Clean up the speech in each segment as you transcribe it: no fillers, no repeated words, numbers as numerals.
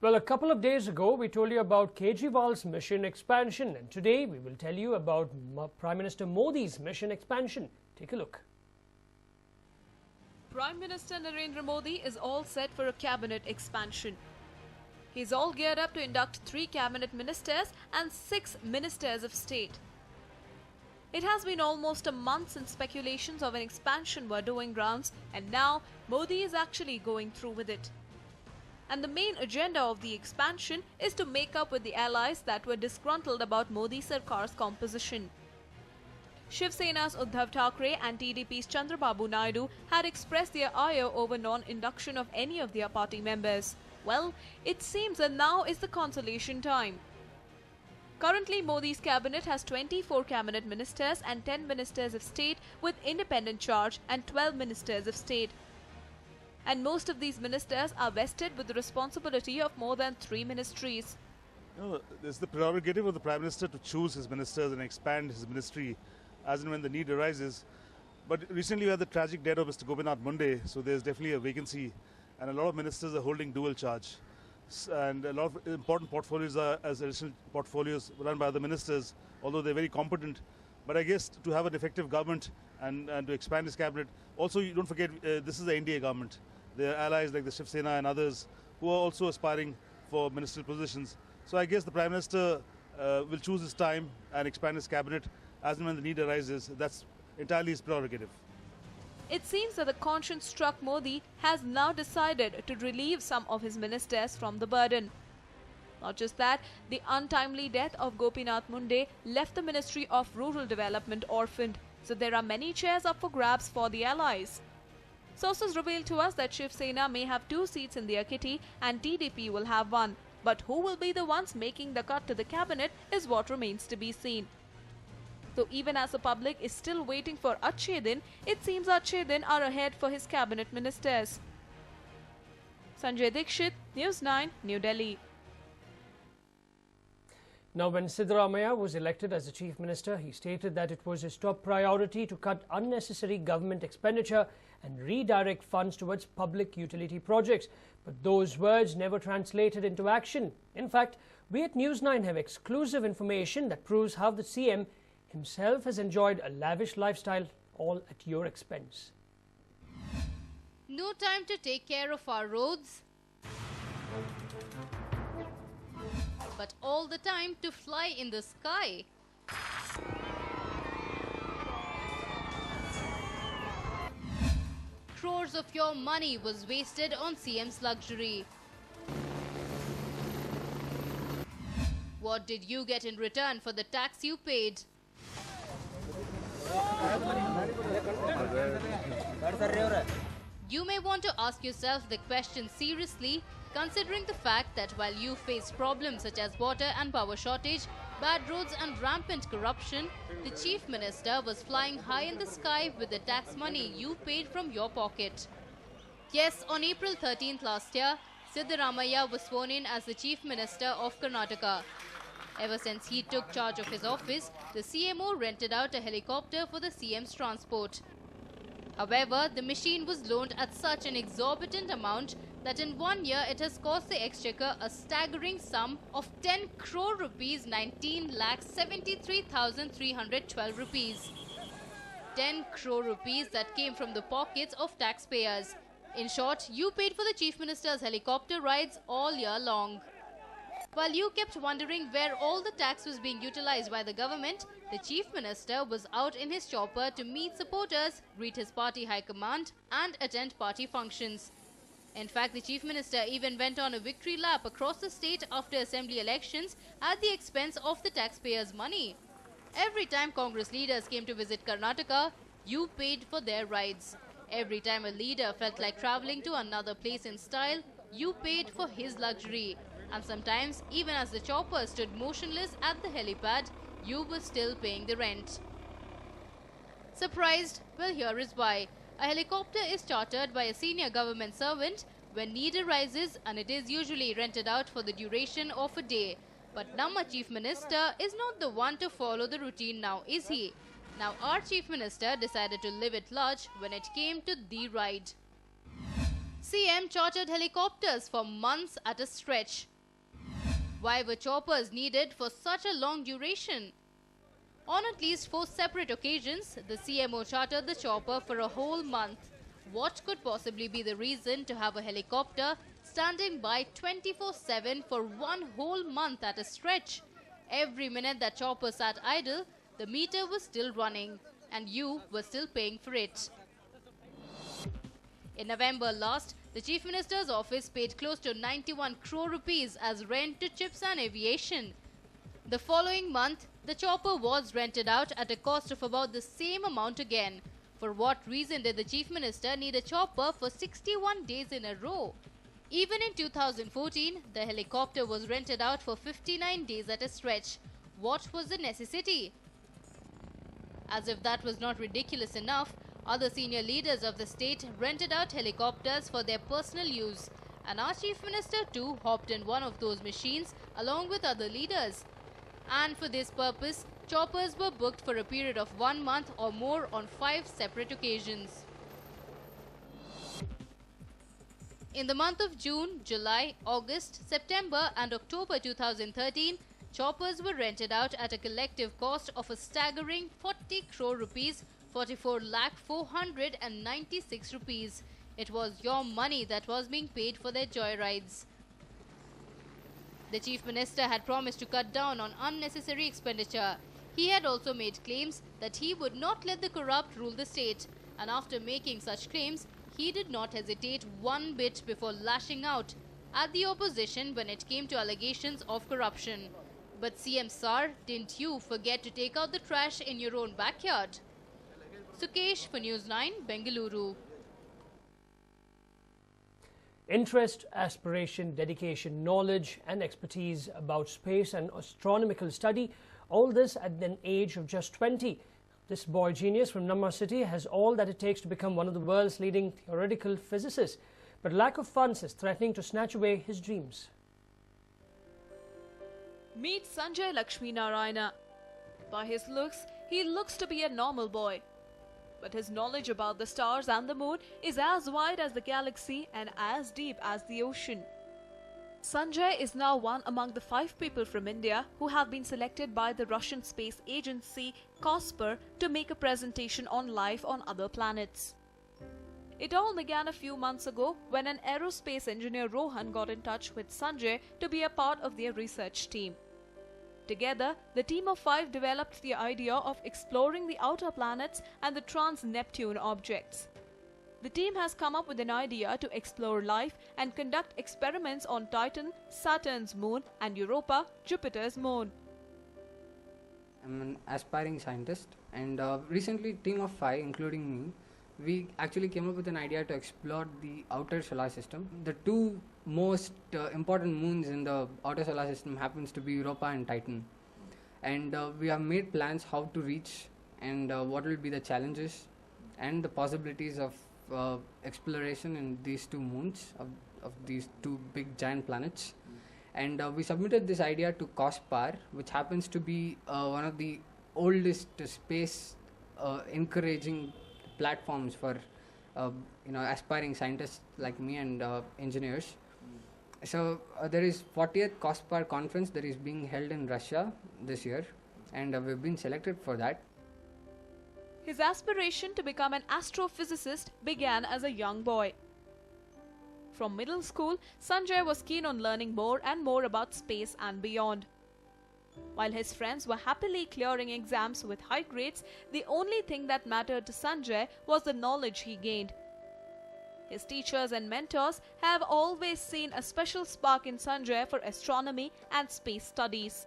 Well, a couple of days ago, we told you about Kejriwal's mission expansion, and today we will tell you about Prime Minister Modi's mission expansion. Take a look. Prime Minister Narendra Modi is all set for a cabinet expansion. He's all geared up to induct 3 cabinet ministers and 6 ministers of state. It has been almost a month since speculations of an expansion were doing rounds, and now Modi is actually going through with it. And the main agenda of the expansion is to make up with the allies that were disgruntled about Modi Sarkar's composition. Shiv Sena's Uddhav Thackeray and TDP's Chandrababu Naidu had expressed their ire over non-induction of any of their party members. Well, it seems that now is the consolation time. Currently, Modi's cabinet has 24 cabinet ministers and 10 ministers of state with independent charge and 12 ministers of state. And most of these ministers are vested with the responsibility of more than 3 ministries. It's the prerogative of the Prime Minister to choose his ministers and expand his ministry as and when the need arises. But recently we had the tragic death of Mr. Gopinath Munde, so there's definitely a vacancy, and a lot of ministers are holding dual charge. And a lot of important portfolios are as additional portfolios run by other ministers, although they're very competent. But I guess to have an effective government and to expand his cabinet, also you don't forget this is the NDA government. There are allies like the Shiv Sena and others who are also aspiring for ministerial positions. So I guess the Prime Minister will choose his time and expand his cabinet as and when the need arises. That's entirely his prerogative. It seems that the conscience-struck Modi has now decided to relieve some of his ministers from the burden. Not just that, the untimely death of Gopinath Munde left the Ministry of Rural Development orphaned, so there are many chairs up for grabs for the allies. Sources revealed to us that Shiv Sena may have 2 seats in their kitty and TDP will have 1. But who will be the ones making the cut to the cabinet is what remains to be seen. So even as the public is still waiting for Achhe Din, it seems Achhe Din are ahead for his cabinet ministers. Sanjay Dikshit, News 9, New Delhi. Now, when Siddaramaiah was elected as the Chief Minister, he stated that it was his top priority to cut unnecessary government expenditure and redirect funds towards public utility projects. But those words never translated into action. In fact, we at News9 have exclusive information that proves how the CM himself has enjoyed a lavish lifestyle, all at your expense. No time to take care of our roads, but all the time to fly in the sky. Crores of your money was wasted on CM's luxury. What did you get in return for the tax you paid? You may want to ask yourself the question seriously, considering the fact that while you faced problems such as water and power shortage, bad roads and rampant corruption, the Chief Minister was flying high in the sky with the tax money you paid from your pocket. Yes, on April 13th last year, Siddaramaiah was sworn in as the Chief Minister of Karnataka. Ever since he took charge of his office, the CMO rented out a helicopter for the CM's transport. However, the machine was loaned at such an exorbitant amount that in 1 year it has cost the Exchequer a staggering sum of 10 crore rupees, 19,73,312 rupees. 10 crore rupees that came from the pockets of taxpayers. In short, you paid for the Chief Minister's helicopter rides all year long. While you kept wondering where all the tax was being utilized by the government, the Chief Minister was out in his chopper to meet supporters, greet his party high command and attend party functions. In fact, the Chief Minister even went on a victory lap across the state after assembly elections at the expense of the taxpayers' money. Every time Congress leaders came to visit Karnataka, you paid for their rides. Every time a leader felt like travelling to another place in style, you paid for his luxury. And sometimes, even as the chopper stood motionless at the helipad, you were still paying the rent. Surprised? Well, here is why. A helicopter is chartered by a senior government servant when need arises, and it is usually rented out for the duration of a day. But Namma Chief Minister is not the one to follow the routine now, is he? Now our Chief Minister decided to live it large when it came to the ride. CM chartered helicopters for months at a stretch. Why were choppers needed for such a long duration? On at least 4 separate occasions, the CMO chartered the chopper for a whole month. What could possibly be the reason to have a helicopter standing by 24/7 for one whole month at a stretch? Every minute that chopper sat idle, the meter was still running and you were still paying for it. In November last, the Chief Minister's office paid close to 91 crore rupees as rent to Chipsan Aviation. The following month, the chopper was rented out at a cost of about the same amount again. For what reason did the Chief Minister need a chopper for 61 days in a row? Even in 2014, the helicopter was rented out for 59 days at a stretch. What was the necessity? As if that was not ridiculous enough, other senior leaders of the state rented out helicopters for their personal use. And our Chief Minister too hopped in one of those machines along with other leaders. And for this purpose, choppers were booked for a period of 1 month or more on 5 separate occasions. In the month of June, July, August, September and October 2013, choppers were rented out at a collective cost of a staggering 40 crore rupees, 44,496 rupees. It was your money that was being paid for their joyrides. The Chief Minister had promised to cut down on unnecessary expenditure. He had also made claims that he would not let the corrupt rule the state. And after making such claims, he did not hesitate one bit before lashing out at the opposition when it came to allegations of corruption. But CM Sir, didn't you forget to take out the trash in your own backyard? Sukesh for News9, Bengaluru. Interest, aspiration, dedication, knowledge and expertise about space and astronomical study, all this at an age of just 20. This boy genius from Namma City has all that it takes to become one of the world's leading theoretical physicists. But lack of funds is threatening to snatch away his dreams. Meet Sanjay Lakshminarayana. By his looks, he looks to be a normal boy. But his knowledge about the stars and the moon is as wide as the galaxy and as deep as the ocean. Sanjay is now one among the 5 people from India who have been selected by the Russian space agency Cosper to make a presentation on life on other planets. It all began a few months ago when an aerospace engineer Rohan got in touch with Sanjay to be a part of their research team. Together, the team of 5 developed the idea of exploring the outer planets and the trans-Neptune objects. The team has come up with an idea to explore life and conduct experiments on Titan, Saturn's moon, and Europa, Jupiter's moon. I'm an aspiring scientist, and recently team of 5, including me, we actually came up with an idea to explore the outer solar system. The 2 most important moons in the outer solar system happens to be Europa and Titan. And we have made plans how to reach and what will be the challenges and the possibilities of exploration in these 2 moons of these 2 big giant planets. And we submitted this idea to COSPAR, which happens to be one of the oldest space encouraging platforms for aspiring scientists like me and engineers. So there is 40th COSPAR conference that is being held in Russia this year, and we've been selected for that. His aspiration to become an astrophysicist began as a young boy. From middle school, Sanjay was keen on learning more and more about space and beyond. While his friends were happily clearing exams with high grades, the only thing that mattered to Sanjay was the knowledge he gained. His teachers and mentors have always seen a special spark in Sanjay for astronomy and space studies.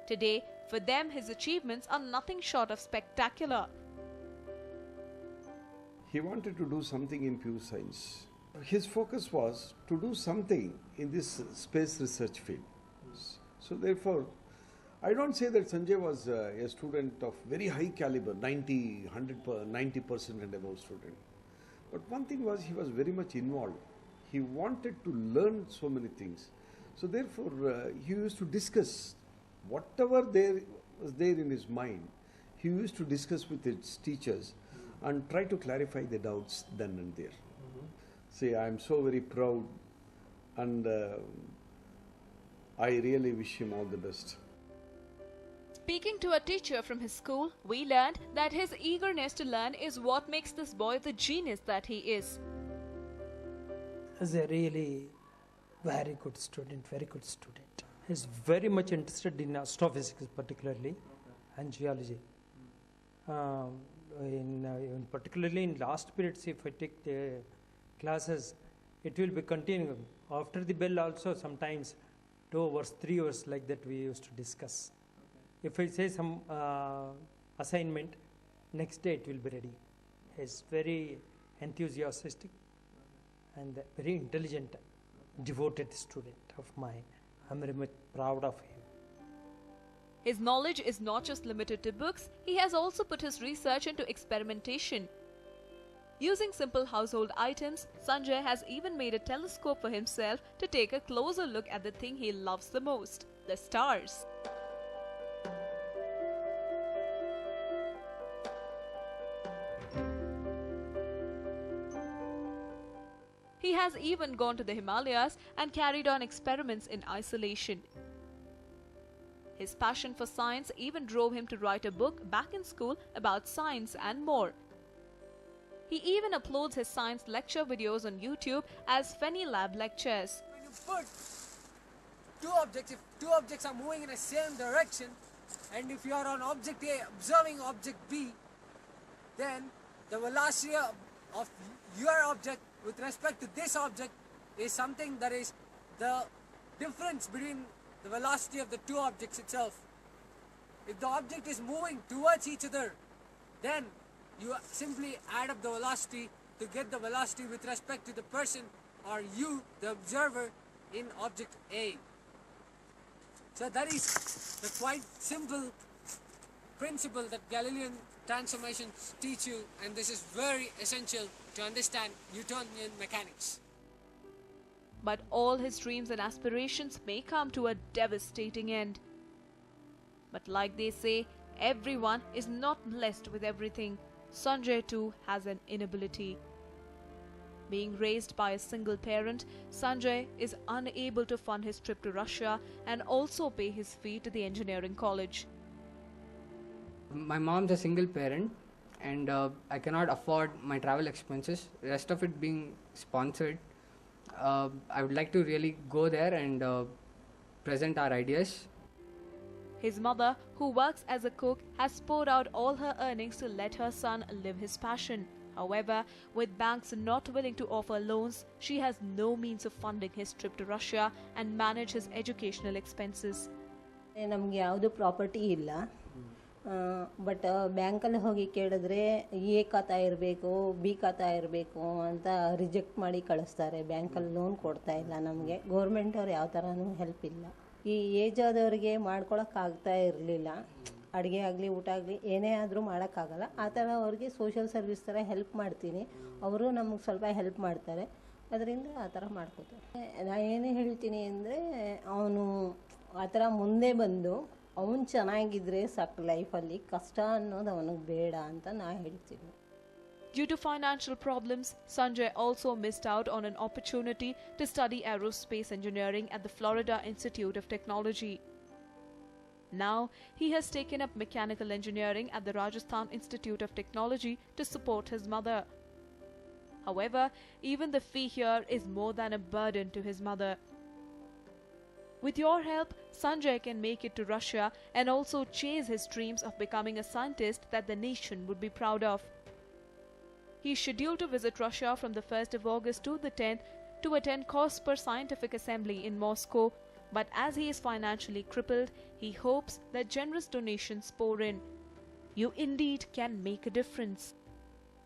Today, for them, his achievements are nothing short of spectacular. He wanted to do something in pure science. His focus was to do something in this space research field. So therefore, I don't say that Sanjay was a student of very high caliber, 90% and above student. But one thing was, he was very much involved. He wanted to learn so many things. So therefore, he used to discuss whatever was there in his mind. He used to discuss with his teachers and try to clarify the doubts then and there. See, I am so very proud, and I really wish him all the best. Speaking to a teacher from his school, we learned that his eagerness to learn is what makes this boy the genius that he is. He's a really very good student, very good student. He's very much interested in astrophysics particularly and geology. Particularly in last periods, if I take the classes, it will be continuing. After the bell also sometimes 2 hours, 3 hours like that we used to discuss. If I say some assignment, next day it will be ready. He's very enthusiastic and very intelligent, devoted student of mine. I'm very much proud of him. His knowledge is not just limited to books, he has also put his research into experimentation. Using simple household items, Sanjay has even made a telescope for himself to take a closer look at the thing he loves the most, the stars. He has even gone to the Himalayas and carried on experiments in isolation. His passion for science even drove him to write a book back in school about science and more. He even uploads his science lecture videos on YouTube as Fenny Lab lectures. When you put two objects, if two objects are moving in the same direction, and if you are on object A observing object B, then the velocity of your object with respect to this object is something that is the difference between the velocity of the two objects itself. If the object is moving towards each other, then you simply add up the velocity to get the velocity with respect to the person or you, the observer, in object A. So that is the quite simple principle that Galilean transformations teach you, and this is very essential to understand Newtonian mechanics. But all his dreams and aspirations may come to a devastating end. But like they say, everyone is not blessed with everything. Sanjay too has an inability. Being raised by a single parent, Sanjay is unable to fund his trip to Russia and also pay his fee to the engineering college. My mom's a single parent, and I cannot afford my travel expenses, rest of it being sponsored. I would like to really go there and present our ideas. His mother, who works as a cook, has poured out all her earnings to let her son live his passion. However, with banks not willing to offer loans, she has no means of funding his trip to Russia and manage his educational expenses. ನಮಗೆ ಯಾವುದು property ಇಲ್ಲ, but ಬ್ಯಾಂಕಲ್ಲಿ ಹೋಗಿ ಕೇಳಿದ್ರೆ A ಖಾತಾ ಇರಬೇಕು, B ಖಾತಾ ಇರಬೇಕು ಅಂತ ರಿಜೆಕ್ಟ್ ಮಾಡಿ ಕಳಿಸ್ತಾರೆ. ಬ್ಯಾಂಕಲ್ಲಿ ಲೋನ್ ಕೊಡ್ತಾ ಇಲ್ಲ ನಮಗೆ. ಗೌರ್ಮೆಂಟವ್ರು ಯಾವ ಥರನೂ ಹೆಲ್ಪ್ ಇಲ್ಲ. ಈ ಏಜ್ ಆದವ್ರಿಗೆ ಮಾಡ್ಕೊಳಕ್ಕಾಗ್ತಾ ಇರಲಿಲ್ಲ. ಅಡುಗೆ ಆಗಲಿ ಊಟ ಆಗಲಿ ಏನೇ ಆದರೂ ಮಾಡೋಕ್ಕಾಗಲ್ಲ. ಆ ಥರ ಅವ್ರಿಗೆ ಸೋಷಿಯಲ್ ಸರ್ವಿಸ್ ಥರ ಹೆಲ್ಪ್ ಮಾಡ್ತೀನಿ. ಅವರು ನಮಗೆ ಸ್ವಲ್ಪ ಹೆಲ್ಪ್ ಮಾಡ್ತಾರೆ. ಅದರಿಂದ ಆ ಥರ ಮಾಡ್ಕೋತಾರೆ. ನಾನು ಏನೇ ಹೇಳ್ತೀನಿ ಅಂದರೆ, ಅವನು ಆ ಥರ ಮುಂದೆ ಬಂದು ಅವನು ಚೆನ್ನಾಗಿದ್ರೆ ಸಾಕು ಲೈಫಲ್ಲಿ, ಕಷ್ಟ ಅನ್ನೋದು ಅವನಿಗೆ ಬೇಡ ಅಂತ ನಾನು ಹೇಳ್ತೀನಿ. Due to financial problems, Sanjay also missed out on an opportunity to study aerospace engineering at the Florida Institute of Technology. Now, he has taken up mechanical engineering at the Rajasthan Institute of Technology to support his mother. However, even the fee here is more than a burden to his mother. With your help, Sanjay can make it to Russia and also chase his dreams of becoming a scientist that the nation would be proud of. He is scheduled to visit Russia from the 1st of August to the 10th to attend COSPER Scientific Assembly in Moscow, but as he is financially crippled, he hopes that generous donations pour in. You indeed can make a difference.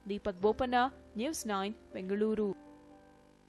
Deepak Bopanna, News 9, Bengaluru.